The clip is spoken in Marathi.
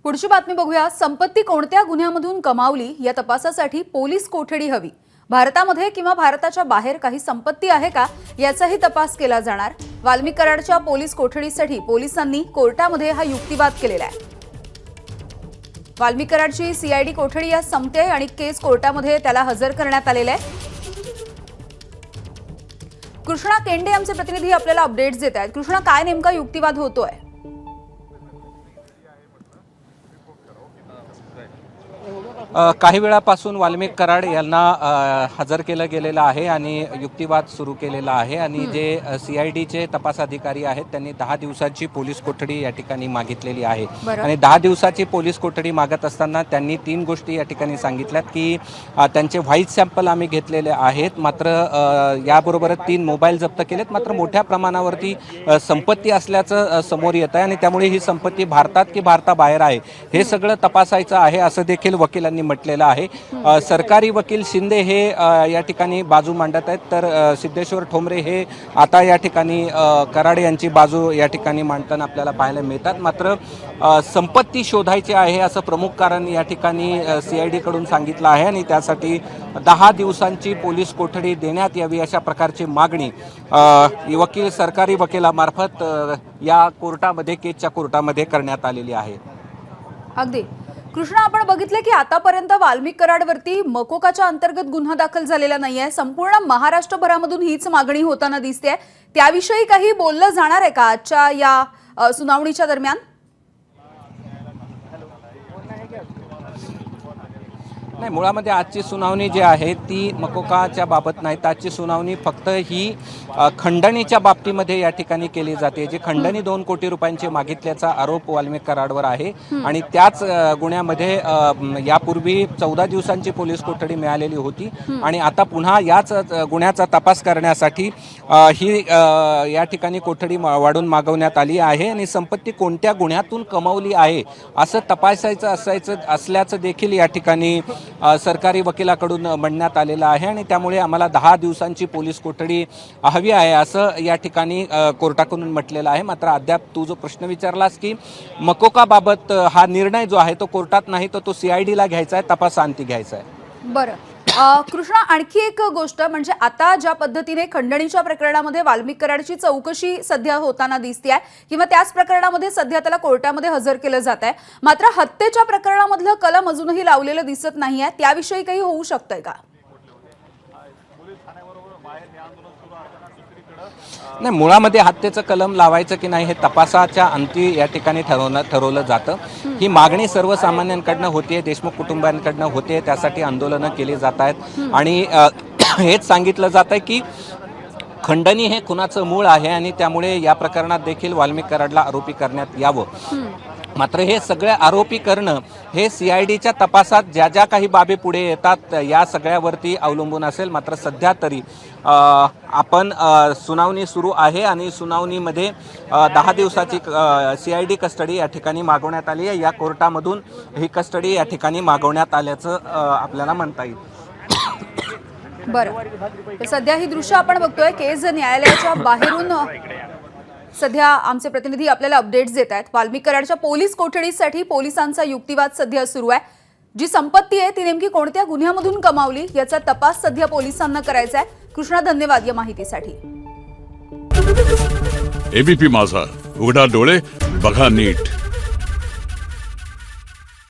पुढची बातमी बघूया। संपत्ती कोणत्या गुन्ह्यामधून कमावली या तपासासाठी पोलीस कोठडी हवी। भारतामध्ये किंवा भारताच्या बाहेर काही संपत्ती आहे का याचाही तपास केला जाणार। वाल्मिक कराडच्या पोलीस कोठडीसाठी पोलिसांनी कोर्टामध्ये हा युक्तिवाद केलेला आहे। वाल्मिक कराडची सीआयडी कोठडी या संपते आणि केस कोर्टामध्ये त्याला हजर करण्यात आलेले आहे। कृष्णा केंडे आमचे प्रतिनिधी आपल्याला अपडेट्स देत आहेत। कृष्णा, काय नेमका युक्तिवाद होतोय? काही वेळापासून वाल्मिक कराड यांना हजर केलं गेलेलं आहे आणि युक्तिवाद सुरू केलेला आहे आणि जे सीआयडीचे तपास अधिकारी आहेत त्यांनी 10 दिवसाची पोलीस कोठडी या ठिकाणी मागितलेली आहे। आणि 10 दिवसाची पोलीस कोठडी मागत असताना त्यांनी 3 गोष्टी या ठिकाणी सांगितल्यात की त्यांचे व्हाईस सॅम्पल आम्ही घेतलेले आहेत, मात्र याबरोबरच 3 मोबाईल जप्त केलेत, मात्र मोठ्या प्रमाणावरती संपत्ती असल्याचं समोर येत आहे आणि त्यामुळे ही संपत्ती भारतात की भारताबाहेर आहे हे सगळं तपासायचं आहे असं देखील वकिलांनी म्हटलेलं आहे। सरकारी वकील शिंदे हे या ठिकाणी बाजू मांडत आहेत, तर सिद्धेश्वर ठोंबरे हे आता या ठिकाणी कराड यांची बाजू या ठिकाणी मांडताना आपल्याला पाहायला मिळतात। मात्र संपत्ती शोधायची आहे असं प्रमुख कारण या ठिकाणी सीआयडी कडून सांगितलं आहे आणि त्यासाठी 10 दिवसांची पोलीस कोठडी देण्यात यावी अशा प्रकारची मागणी वकील सरकारी वकिलामार्फत या कोर्टामध्ये केसच्या कोर्टामध्ये करण्यात आलेली आहे। अगदी कृष्णा, आपण बघितले की आतापर्यंत वाल्मिक कराडवरती मकोकाच्या अंतर्गत गुन्हा दाखल झालेला नाहीये। संपूर्ण महाराष्ट्रभरामधून हीच मागणी होताना दिसते। त्याविषयी काही बोललं जाणार आहे का आजच्या या सुनावणीच्या दरम्यान? नाही, मुळामध्ये आजची सुनावणी जी आहे ती मकोकाच्या बाबत नाही, तर आजची सुनावणी फक्त ही खंडणीच्या बाबतीमध्ये या ठिकाणी केली जाते। जी खंडणी 2 कोटी रुपयांची मागितल्याचा आरोप वाल्मिक कराडवर आहे आणि त्याच गुन्ह्यामध्ये यापूर्वी 14 दिवसांची पोलीस कोठडी मिळालेली होती आणि आता पुन्हा याच गुन्ह्याचा तपास करण्यासाठी ही या ठिकाणी कोठडी वाढून मागवण्यात आली आहे आणि संपत्ती कोणत्या गुन्ह्यातून कमावली आहे असं तपासायचं असल्याचं देखील या ठिकाणी सरकारी वकिलाकडून म्हणण्यात आलेलं आहे आणि त्यामुळे आम्हाला 10 दिवसांची पोलीस कोठडी हवी आहे असं या ठिकाणी कोर्टाकडून म्हटलेलं आहे। मात्र अद्याप तू जो प्रश्न विचारलास की मकोकाबाबत हा निर्णय जो आहे तो कोर्टात नाही, तर तो सीआयडीला घ्यायचा आहे, तपासांती घ्यायचा आहे। बरं कृष्णा, आणखी एक गोष्ट म्हणजे आता ज्या पद्धतीने खंडणीच्या प्रकरणामध्ये वाल्मिक कराडची चौकशी सध्या होताना दिसते आहे किंवा त्याच प्रकरणामध्ये सध्या त्याला कोर्टामध्ये हजर केलं जात आहे, मात्र हत्येच्या प्रकरणामधलं कलम अजूनही लावलेलं दिसत नाहीये। त्याविषयी काही होऊ शकतंय का? नाही, मुळामध्ये हत्येचं कलम लावायचं की नाही हे तपासाच्या अंती या ठिकाणी ठरवलं जातं। ही मागणी सर्वसामान्यांकडनं होते, देशमुख कुटुंबांकडनं होते, त्यासाठी आंदोलनं केली जात आहेत आणि हेच सांगितलं जात आहे की खंडणी हे खुनाचं मूळ आहे आणि त्यामुळे या प्रकरणात देखील वाल्मिक कराडला आरोपी करण्यात यावं। मात्र हे सगळे आरोपी करणं हे सीआयडीच्या तपासात ज्या ज्या काही बाबी पुढे येतात या सगळ्यावरती अवलंबून असेल। मात्र सध्या तरी आपण सुनावणी सुरू आहे आणि सुनावणीमध्ये 10 दिवसाची सीआयडी कस्टडी या ठिकाणी मागवण्यात आली आहे। या कोर्टामधून ही कस्टडी या ठिकाणी मागवण्यात आल्याचं आपल्याला म्हणता येईल। बरं, तर सध्या ही दृश्य आपण बघतोय केस न्यायालयाच्या बाहेरून सध्या आमचे प्रतिनिधी आपल्याला अपडेट्स देत आहेत। वाल्मिक कराडच्या पोलीस कोठडीसाठी पोलिसांचा युक्तिवाद सध्या सुरू आहे। जी संपत्ती आहे ती नेमकी कोणत्या गुन्ह्यामधून कमावली याचा तपास सध्या पोलिसांना करायचा आहे। कृष्णा, धन्यवाद या माहितीसाठी। एबीपी माझा, उघडा डोळे बघा नीट।